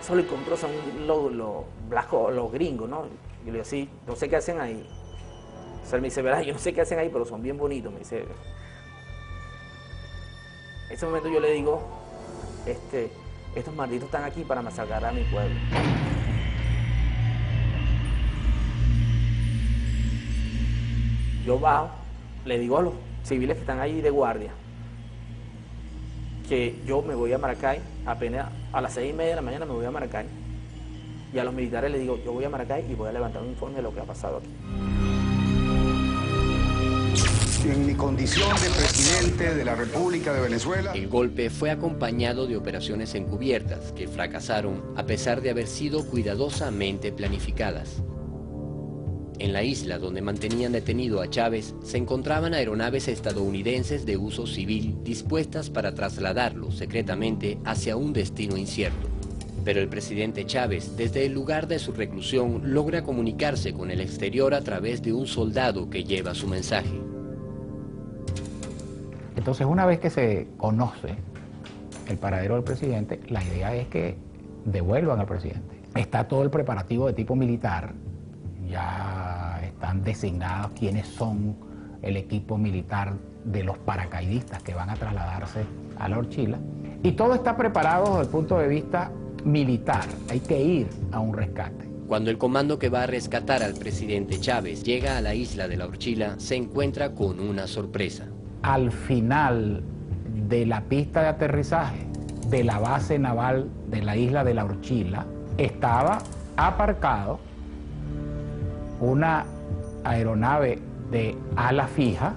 esos helicópteros son los gringos, ¿no? Y le digo, sí, no sé qué hacen ahí. O sea, él me dice, verás, yo no sé qué hacen ahí, pero son bien bonitos, me dice. En ese momento yo le digo, estos malditos están aquí para masacrar a mi pueblo. Yo bajo, le digo a los civiles que están ahí de guardia que yo me voy a Maracay, apenas a las 6:30 de la mañana me voy a Maracay. Y a los militares les digo, yo voy a Maracay y voy a levantar un informe de lo que ha pasado aquí. En mi condición de presidente de la República de Venezuela. El golpe fue acompañado de operaciones encubiertas que fracasaron a pesar de haber sido cuidadosamente planificadas. En la isla donde mantenían detenido a Chávez se encontraban aeronaves estadounidenses de uso civil dispuestas para trasladarlo secretamente hacia un destino incierto. Pero el presidente Chávez, desde el lugar de su reclusión, logra comunicarse con el exterior a través de un soldado que lleva su mensaje. Entonces, una vez que se conoce el paradero del presidente, la idea es que devuelvan al presidente. Está todo el preparativo de tipo militar, ya están designados quiénes son el equipo militar de los paracaidistas que van a trasladarse a la Orchila, y todo está preparado desde el punto de vista militar, hay que ir a un rescate. Cuando el comando que va a rescatar al presidente Chávez llega a la isla de la Orchila, se encuentra con una sorpresa. Al final de la pista de aterrizaje de la base naval de la isla de la Orchila estaba aparcado una aeronave de ala fija,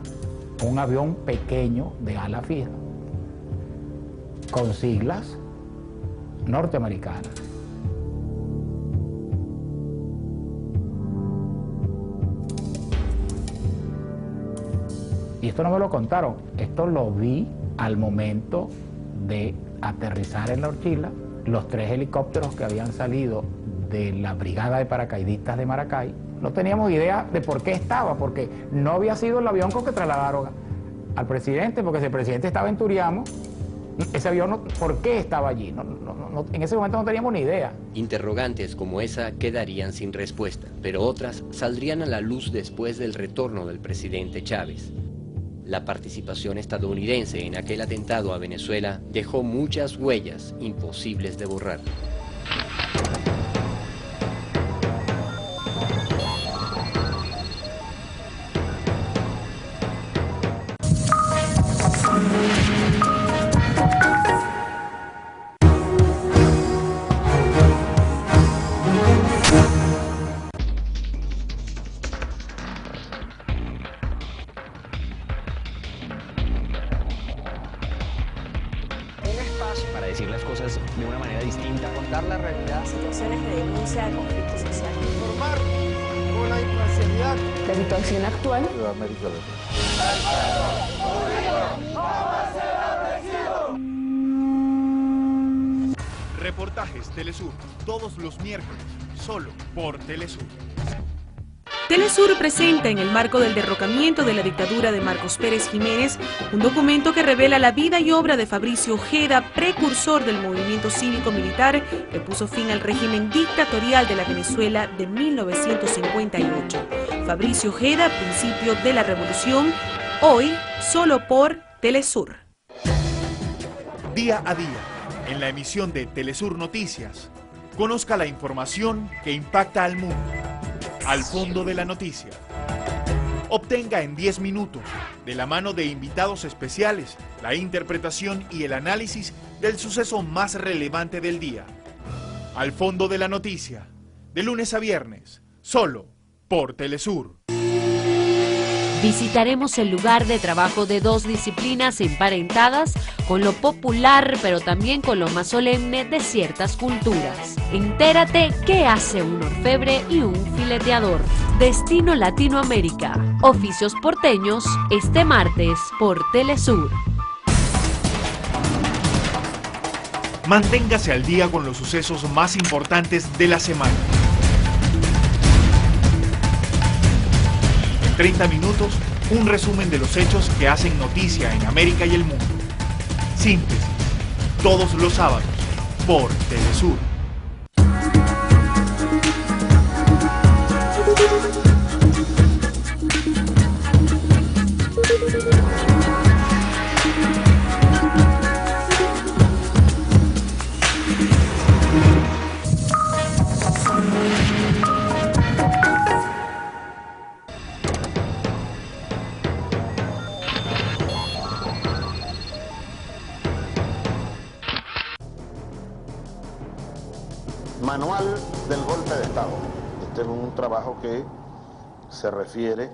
un avión pequeño de ala fija, con siglas norteamericanas. Y esto no me lo contaron, esto lo vi al momento de aterrizar en la Orchila, los 3 helicópteros que habían salido de la brigada de paracaidistas de Maracay. No teníamos idea de por qué estaba, porque no había sido el avión con que trasladaron al presidente, porque si el presidente estaba en Turiamo, ese avión, ¿por qué estaba allí? En ese momento no teníamos ni idea. Interrogantes como esa quedarían sin respuesta, pero otras saldrían a la luz después del retorno del presidente Chávez. La participación estadounidense en aquel atentado a Venezuela dejó muchas huellas imposibles de borrar. Para decir las cosas de una manera distinta. Contar la realidad. Situaciones de denuncia de conflicto social. Informar con la imparcialidad. La situación actual. Reportajes Telesur, todos los miércoles, solo por Telesur. Telesur presenta, en el marco del derrocamiento de la dictadura de Marcos Pérez Jiménez, un documento que revela la vida y obra de Fabricio Ojeda, precursor del movimiento cívico-militar que puso fin al régimen dictatorial de la Venezuela de 1958. Fabricio Ojeda, principio de la revolución, hoy solo por Telesur. Día a día, en la emisión de Telesur Noticias, conozca la información que impacta al mundo. Al fondo de la noticia. Obtenga en 10 minutos, de la mano de invitados especiales, la interpretación y el análisis del suceso más relevante del día. Al fondo de la noticia, de lunes a viernes, solo por Telesur. Visitaremos el lugar de trabajo de dos disciplinas emparentadas con lo popular, pero también con lo más solemne de ciertas culturas. Entérate qué hace un orfebre y un fileteador. Destino Latinoamérica. Oficios porteños, este martes por Telesur. Manténgase al día con los sucesos más importantes de la semana. En 30 minutos, un resumen de los hechos que hacen noticia en América y el mundo. Síntesis, todos los sábados, por Telesur. Manual del golpe de Estado. Este es un trabajo que se refiere,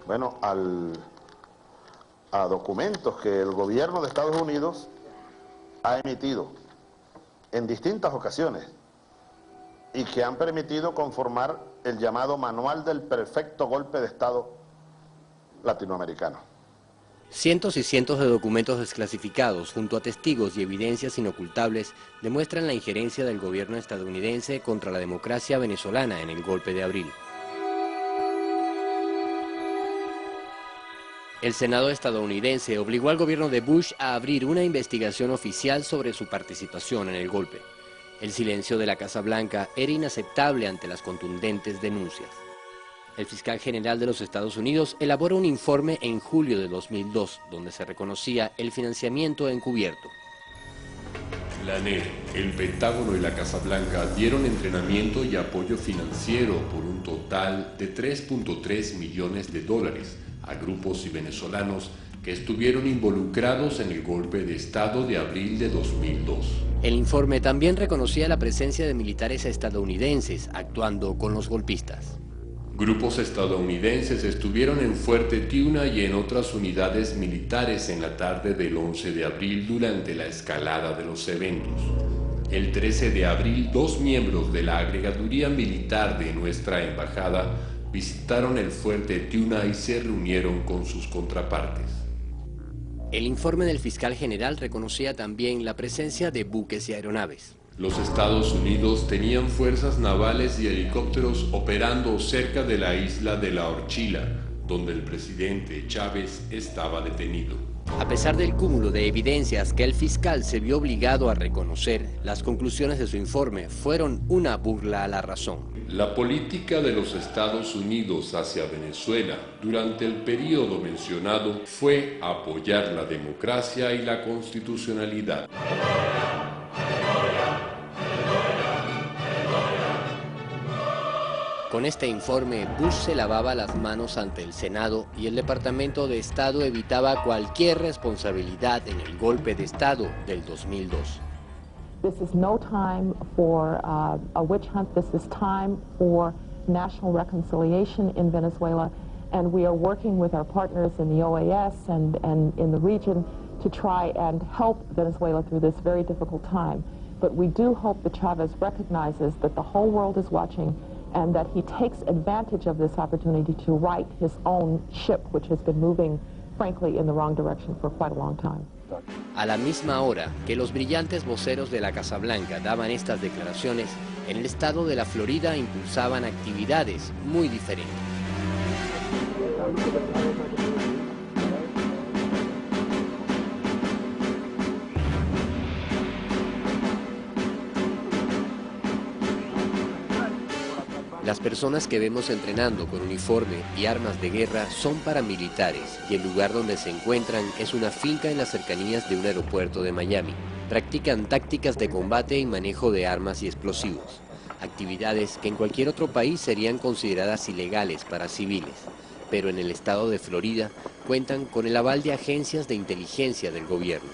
bueno, a documentos que el gobierno de Estados Unidos ha emitido en distintas ocasiones y que han permitido conformar el llamado Manual del Perfecto Golpe de Estado Latinoamericano. Cientos y cientos de documentos desclasificados junto a testigos y evidencias inocultables demuestran la injerencia del gobierno estadounidense contra la democracia venezolana en el golpe de abril. El Senado estadounidense obligó al gobierno de Bush a abrir una investigación oficial sobre su participación en el golpe. El silencio de la Casa Blanca era inaceptable ante las contundentes denuncias. El fiscal general de los Estados Unidos elaboró un informe en julio de 2002, donde se reconocía el financiamiento encubierto. La NED, el Pentágono y la Casa Blanca dieron entrenamiento y apoyo financiero por un total de $3.3 millones a grupos y venezolanos que estuvieron involucrados en el golpe de Estado de abril de 2002. El informe también reconocía la presencia de militares estadounidenses actuando con los golpistas. Grupos estadounidenses estuvieron en Fuerte Tiuna y en otras unidades militares en la tarde del 11 de abril durante la escalada de los eventos. El 13 de abril, 2 miembros de la agregaduría militar de nuestra embajada visitaron el Fuerte Tiuna y se reunieron con sus contrapartes. El informe del fiscal general reconocía también la presencia de buques y aeronaves. Los Estados Unidos tenían fuerzas navales y helicópteros operando cerca de la isla de La Orchila, donde el presidente Chávez estaba detenido. A pesar del cúmulo de evidencias que el fiscal se vio obligado a reconocer, las conclusiones de su informe fueron una burla a la razón. La política de los Estados Unidos hacia Venezuela durante el periodo mencionado fue apoyar la democracia y la constitucionalidad. Con este informe, Bush se lavaba las manos ante el Senado y el Departamento de Estado evitaba cualquier responsabilidad en el golpe de Estado del 2002. This is no time for a witch hunt. This is time for national reconciliation in Venezuela, and we are working with our partners in the OAS and in the region to try and help Venezuela through this very difficult time. But we do hope that Chavez recognizes that the whole world is watching and that he takes advantage of this opportunity to right his own ship, which has been moving, frankly, in the wrong direction for quite a long time. A la misma hora que los brillantes voceros de la Casa Blanca daban estas declaraciones, en el estado de la Florida impulsaban actividades muy diferentes. Las personas que vemos entrenando con uniforme y armas de guerra son paramilitares y el lugar donde se encuentran es una finca en las cercanías de un aeropuerto de Miami. Practican tácticas de combate y manejo de armas y explosivos, actividades que en cualquier otro país serían consideradas ilegales para civiles, pero en el estado de Florida cuentan con el aval de agencias de inteligencia del gobierno.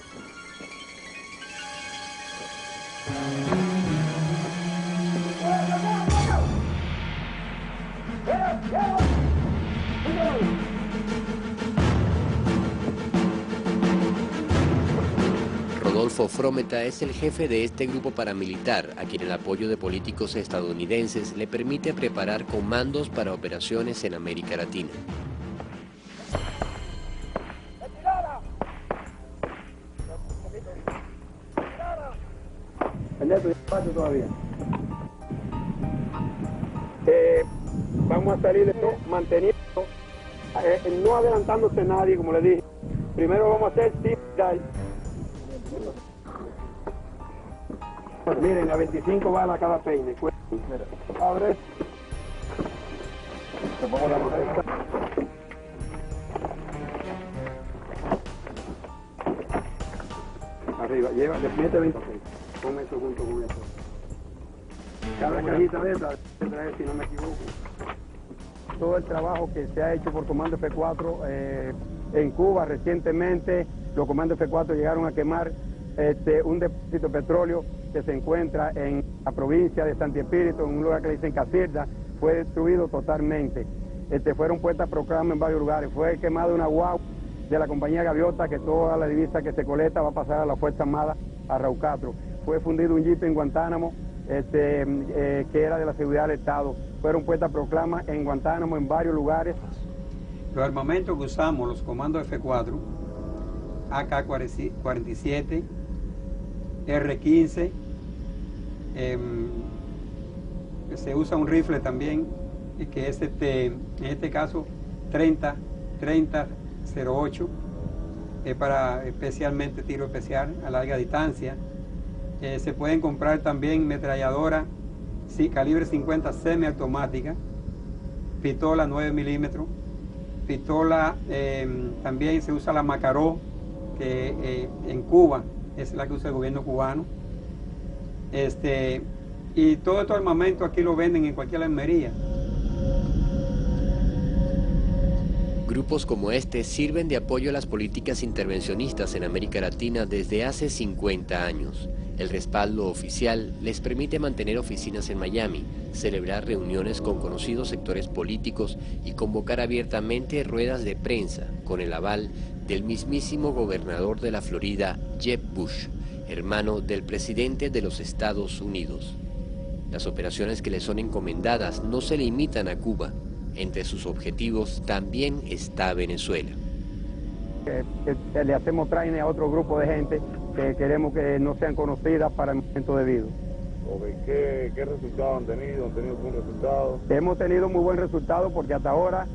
Rodolfo Frometa es el jefe de este grupo paramilitar, a quien el apoyo de políticos estadounidenses le permite preparar comandos para operaciones en América Latina. Todavía. Vamos a salir de esto manteniendo, no adelantándose nadie, como le dije. Primero vamos a hacer tip dive. Miren, a 25 balas cada peine. Abre. Te pongo la moneda. Arriba, lleva, mete 26. Ponme eso junto con eso. Cada cajita de esta trae, si no me equivoco. Todo el trabajo que se ha hecho por Comando F4 en Cuba recientemente, los comandos F4 llegaron a quemar un depósito de petróleo que se encuentra en la provincia de Santi Espíritu, en un lugar que le dicen Casirda, fue destruido totalmente. Fueron puestas proclamas en varios lugares. Fue quemado una guagua de la compañía Gaviota, que toda la divisa que se coleta va a pasar a la Fuerza Armada a Raucatro. Fue fundido un jeep en Guantánamo, que era de la seguridad del Estado. Fueron puestas proclamas en Guantánamo, en varios lugares. Los armamentos que usamos, los comandos F4, AK-47, R-15, se usa un rifle también, que es en este caso 30-08, para especialmente tiro especial a larga distancia. Se pueden comprar también metralladoras calibre 50 semiautomática, pistola 9 milímetros, pistola, también se usa la Makarov, que en Cuba es la que usa el gobierno cubano. Y todo este armamento aquí lo venden en cualquier armería. Grupos como este sirven de apoyo a las políticas intervencionistas en América Latina desde hace 50 años. El respaldo oficial les permite mantener oficinas en Miami, celebrar reuniones con conocidos sectores políticos y convocar abiertamente ruedas de prensa con el aval del mismísimo gobernador de la Florida, Jeb Bush, hermano del presidente de los Estados Unidos. Las operaciones que les son encomendadas no se limitan a Cuba. Entre sus objetivos también está Venezuela. Le hacemos training a otro grupo de gente que queremos que no sean conocidas para el momento debido. ¿Qué resultados han tenido? ¿Han tenido buen resultado? Hemos tenido muy buen resultado porque hasta ahora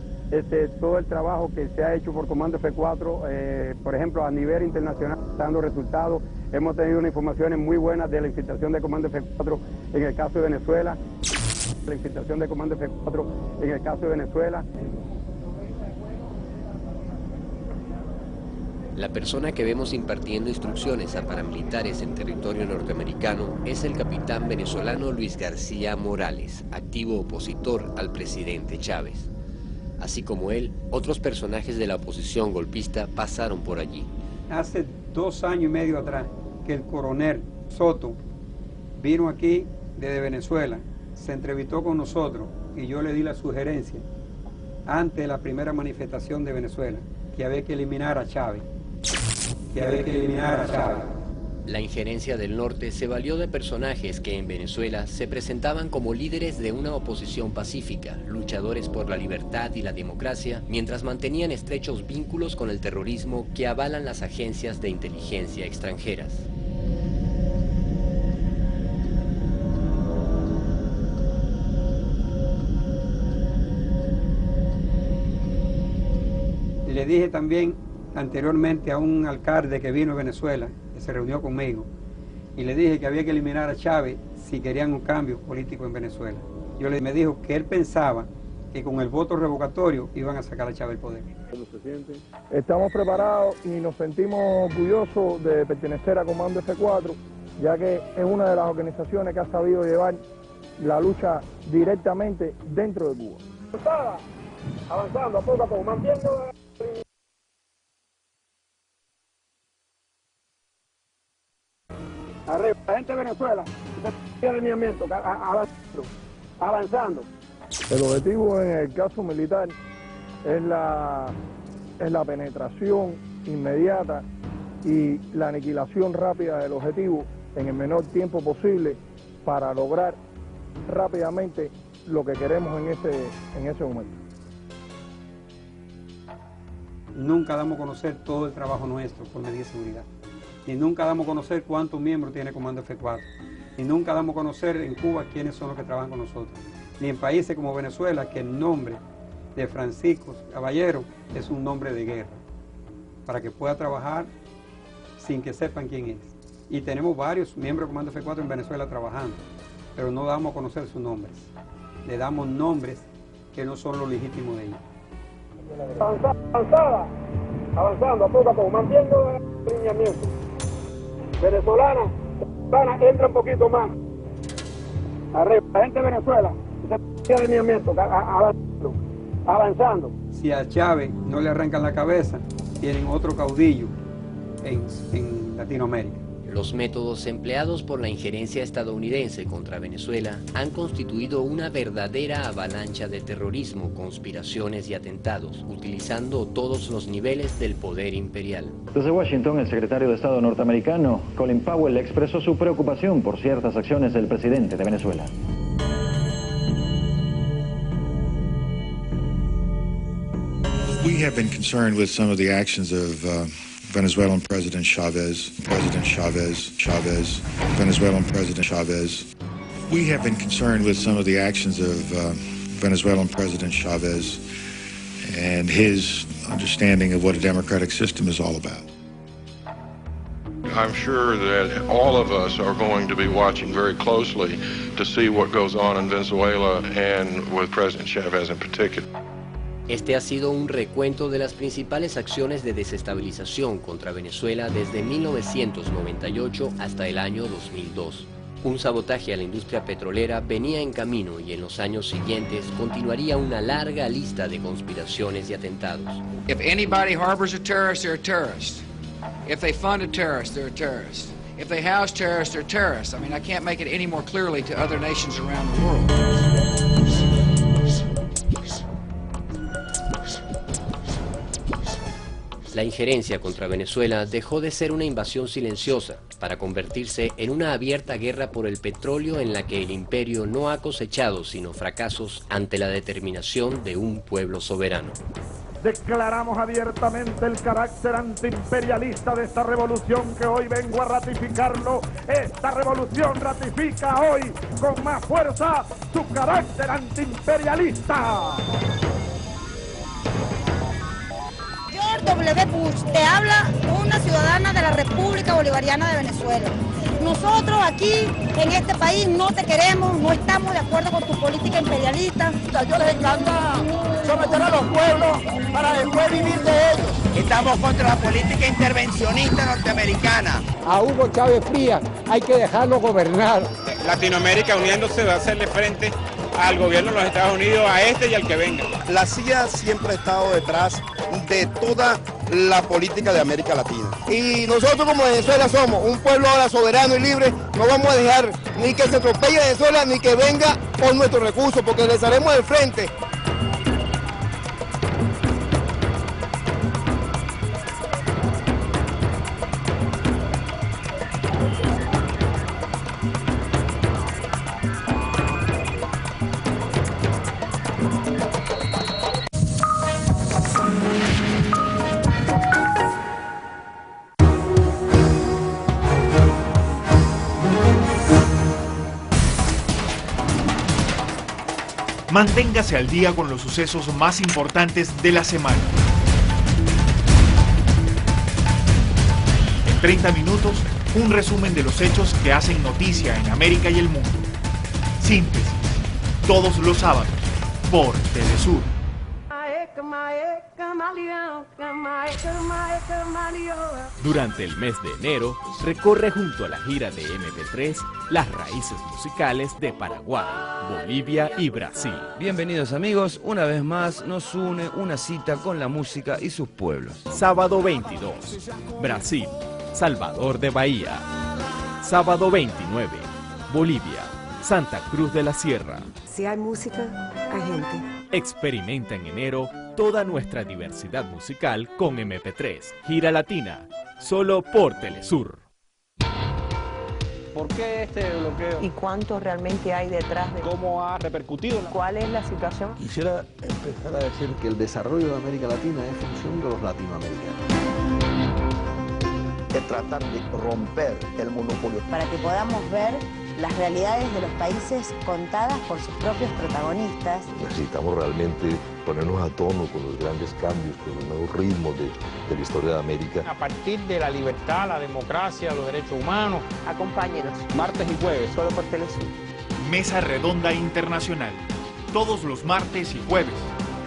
todo el trabajo que se ha hecho por Comando F4, por ejemplo, a nivel internacional, está dando resultados. Hemos tenido unas informaciones muy buenas de la infiltración de Comando F4 en el caso de Venezuela. La infiltración de Comando F4 en el caso de Venezuela. La persona que vemos impartiendo instrucciones a paramilitares en territorio norteamericano es el capitán venezolano Luis García Morales, activo opositor al presidente Chávez. Así como él, otros personajes de la oposición golpista pasaron por allí. Hace 2 años y medio atrás que el coronel Soto vino aquí desde Venezuela, se entrevistó con nosotros y yo le di la sugerencia antes de la primera manifestación de Venezuela que había que eliminar a Chávez. La injerencia del norte se valió de personajes que en Venezuela se presentaban como líderes de una oposición pacífica, luchadores por la libertad y la democracia, mientras mantenían estrechos vínculos con el terrorismo que avalan las agencias de inteligencia extranjeras. Le dije también anteriormente a un alcalde que vino de Venezuela, que se reunió conmigo, y le dije que había que eliminar a Chávez si querían un cambio político en Venezuela. Me dijo que él pensaba que con el voto revocatorio iban a sacar a Chávez del poder. ¿Cómo se siente? Estamos preparados y nos sentimos orgullosos de pertenecer a Comando F4, ya que es una de las organizaciones que ha sabido llevar la lucha directamente dentro de Cuba. Avanzando, poco a poco, mantiendo... Arriba, la gente de Venezuela, alineamiento, avanzando. El objetivo en el caso militar es la penetración inmediata y la aniquilación rápida del objetivo en el menor tiempo posible para lograr rápidamente lo que queremos en ese momento. Nunca damos a conocer todo el trabajo nuestro por medida de seguridad. Y nunca damos a conocer cuántos miembros tiene Comando F4. Y nunca damos a conocer en Cuba quiénes son los que trabajan con nosotros. Ni en países como Venezuela, que el nombre de Francisco Caballero es un nombre de guerra, para que pueda trabajar sin que sepan quién es. Y tenemos varios miembros de Comando F4 en Venezuela trabajando, pero no damos a conocer sus nombres. Le damos nombres que no son los legítimos de ellos. Avanzando poco a poco, mantiendo el alineamiento. Venezolana, entra un poquito más. Arriba, la gente de Venezuela, ese alineamiento, avanzando. Si a Chávez no le arrancan la cabeza, tienen otro caudillo en Latinoamérica. Los métodos empleados por la injerencia estadounidense contra Venezuela han constituido una verdadera avalancha de terrorismo, conspiraciones y atentados, utilizando todos los niveles del poder imperial. Desde Washington, el secretario de Estado norteamericano, Colin Powell, expresó su preocupación por ciertas acciones del presidente de Venezuela. We have been concerned with some of the actions of Venezuelan President Chavez, Venezuelan President Chavez. We have been concerned with some of the actions of Venezuelan President Chavez and his understanding of what a democratic system is all about. I'm sure that all of us are going to be watching very closely to see what goes on in Venezuela and with President Chavez in particular. Este ha sido un recuento de las principales acciones de desestabilización contra Venezuela desde 1998 hasta el año 2002. Un sabotaje a la industria petrolera venía en camino y en los años siguientes continuaría una larga lista de conspiraciones y atentados. If anybody harbors a terrorist, they're a terrorist. If they fund a terrorist, they're a terrorist. If they house terrorists, they're terrorists. I mean, I can't make it any more clearly to other nations around the world. La injerencia contra Venezuela dejó de ser una invasión silenciosa para convertirse en una abierta guerra por el petróleo en la que el imperio no ha cosechado sino fracasos ante la determinación de un pueblo soberano. Declaramos abiertamente el carácter antiimperialista de esta revolución que hoy vengo a ratificarlo. Esta revolución ratifica hoy con más fuerza su carácter antiimperialista. W. Bush, te habla una ciudadana de la República Bolivariana de Venezuela. Nosotros aquí, en este país, no te queremos, no estamos de acuerdo con tu política imperialista. A ellos les encanta someter a los pueblos para después vivir de ellos. Estamos contra la política intervencionista norteamericana. A Hugo Chávez Frías hay que dejarlo gobernar. Latinoamérica uniéndose va a hacerle frente al gobierno de los Estados Unidos, a este y al que venga. La CIA siempre ha estado detrás de toda la política de América Latina. Y nosotros como Venezuela somos un pueblo ahora soberano y libre, no vamos a dejar ni que se atropelle Venezuela ni que venga por nuestros recursos, porque les haremos de frente. Manténgase al día con los sucesos más importantes de la semana. En 30 minutos, un resumen de los hechos que hacen noticia en América y el mundo. Síntesis, todos los sábados, por Telesur. Durante el mes de enero, recorre junto a la gira de MP3 las raíces musicales de Paraguay, Bolivia y Brasil. Bienvenidos amigos, una vez más nos une una cita con la música y sus pueblos. Sábado 22, Brasil, Salvador de Bahía. Sábado 29, Bolivia, Santa Cruz de la Sierra. Si hay música, hay gente. Experimenta en enero toda nuestra diversidad musical con MP3, Gira Latina, solo por Telesur. ¿Por qué este bloqueo? ¿Y cuánto realmente hay detrás de cómo ha repercutido? ¿Cuál es la situación? Quisiera empezar a decir que el desarrollo de América Latina es función de los latinoamericanos. De tratar de romper el monopolio. Para que podamos ver las realidades de los países contadas por sus propios protagonistas. Necesitamos realmente ponernos a tono con los grandes cambios, con los nuevos ritmos de la historia de América. A partir de la libertad, la democracia, los derechos humanos. Acompáñenos. Martes y jueves. Solo por Telesur. Mesa Redonda Internacional. Todos los martes y jueves.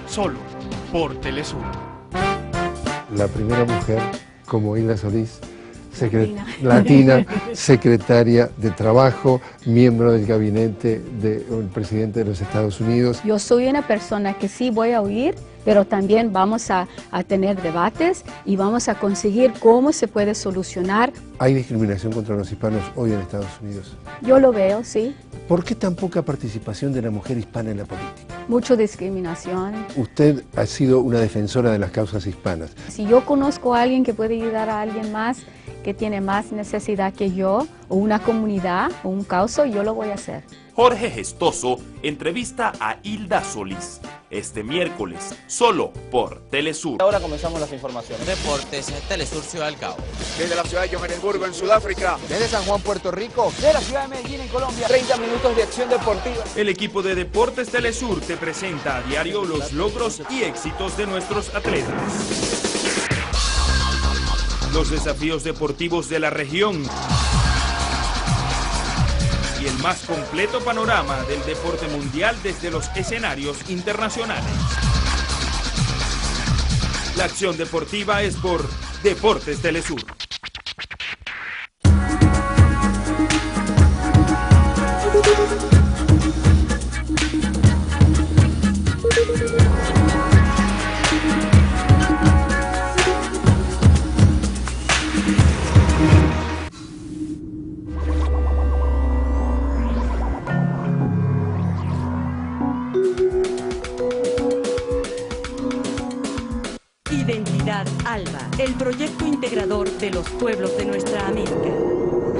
Solo por Telesur. La primera mujer como Hilda Solís, latina, secretaria de Trabajo, miembro del gabinete del presidente de los Estados Unidos. Yo soy una persona que sí voy a oír, pero también vamos a tener debates y vamos a conseguir cómo se puede solucionar. ¿Hay discriminación contra los hispanos hoy en Estados Unidos? Yo lo veo, sí. ¿Por qué tan poca participación de la mujer hispana en la política? Mucha discriminación. Usted ha sido una defensora de las causas hispanas. Si yo conozco a alguien que puede ayudar a alguien más, que tiene más necesidad que yo, o una comunidad, o un causa, yo lo voy a hacer. Jorge Gestoso entrevista a Hilda Solís este miércoles, solo por Telesur. Ahora comenzamos las informaciones. Deportes, Telesur Ciudad del Cabo. Desde la ciudad de Johannesburgo, en Sudáfrica. Desde San Juan, Puerto Rico. De la ciudad de Medellín, en Colombia. 30 minutos de acción deportiva. El equipo de Deportes Telesur te presenta a diario los logros y éxitos de nuestros atletas. Los desafíos deportivos de la región. Y el más completo panorama del deporte mundial desde los escenarios internacionales. La acción deportiva es por Deportes Telesur. Identidad ALBA, el proyecto integrador de los pueblos de nuestra América.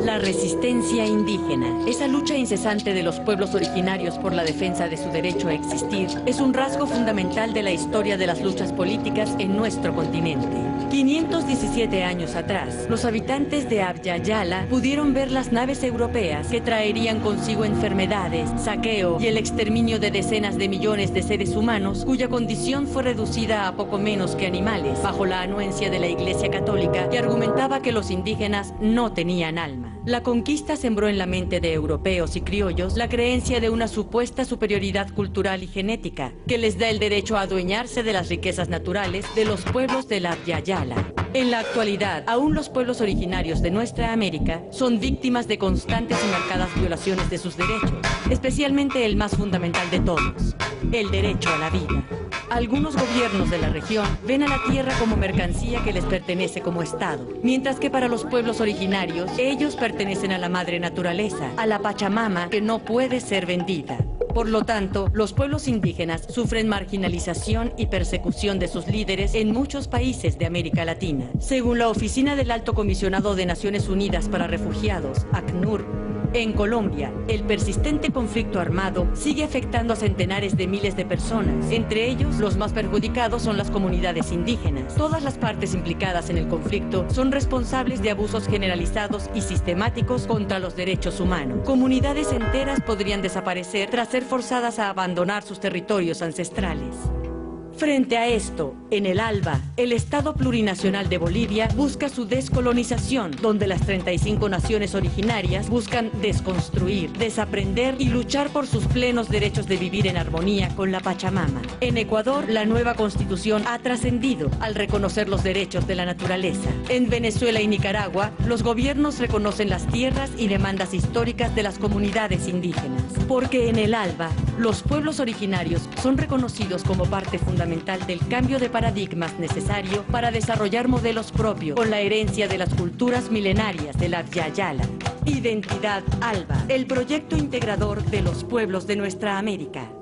La resistencia indígena, esa lucha incesante de los pueblos originarios por la defensa de su derecho a existir, es un rasgo fundamental de la historia de las luchas políticas en nuestro continente. 517 años atrás, los habitantes de Abya Yala pudieron ver las naves europeas que traerían consigo enfermedades, saqueo y el exterminio de decenas de millones de seres humanos cuya condición fue reducida a poco menos que animales, bajo la anuencia de la Iglesia Católica, que argumentaba que los indígenas no tenían alma. La conquista sembró en la mente de europeos y criollos la creencia de una supuesta superioridad cultural y genética que les da el derecho a adueñarse de las riquezas naturales de los pueblos de la Abya Yala. En la actualidad, aún los pueblos originarios de nuestra América son víctimas de constantes y marcadas violaciones de sus derechos, especialmente el más fundamental de todos, el derecho a la vida. Algunos gobiernos de la región ven a la tierra como mercancía que les pertenece como Estado, mientras que para los pueblos originarios, ellos pertenecen a la madre naturaleza, a la Pachamama, que no puede ser vendida. Por lo tanto, los pueblos indígenas sufren marginalización y persecución de sus líderes en muchos países de América Latina. Según la Oficina del Alto Comisionado de Naciones Unidas para Refugiados, ACNUR, en Colombia, el persistente conflicto armado sigue afectando a centenares de miles de personas. Entre ellos, los más perjudicados son las comunidades indígenas. Todas las partes implicadas en el conflicto son responsables de abusos generalizados y sistemáticos contra los derechos humanos. Comunidades enteras podrían desaparecer tras ser forzadas a abandonar sus territorios ancestrales. Frente a esto, en el ALBA, el Estado Plurinacional de Bolivia busca su descolonización, donde las 35 naciones originarias buscan desconstruir, desaprender y luchar por sus plenos derechos de vivir en armonía con la Pachamama. En Ecuador, la nueva Constitución ha trascendido al reconocer los derechos de la naturaleza. En Venezuela y Nicaragua, los gobiernos reconocen las tierras y demandas históricas de las comunidades indígenas. Porque en el ALBA, los pueblos originarios son reconocidos como parte fundamental fundamental del cambio de paradigmas necesario para desarrollar modelos propios con la herencia de las culturas milenarias de la Via Yala. Identidad ALBA, el proyecto integrador de los pueblos de nuestra América.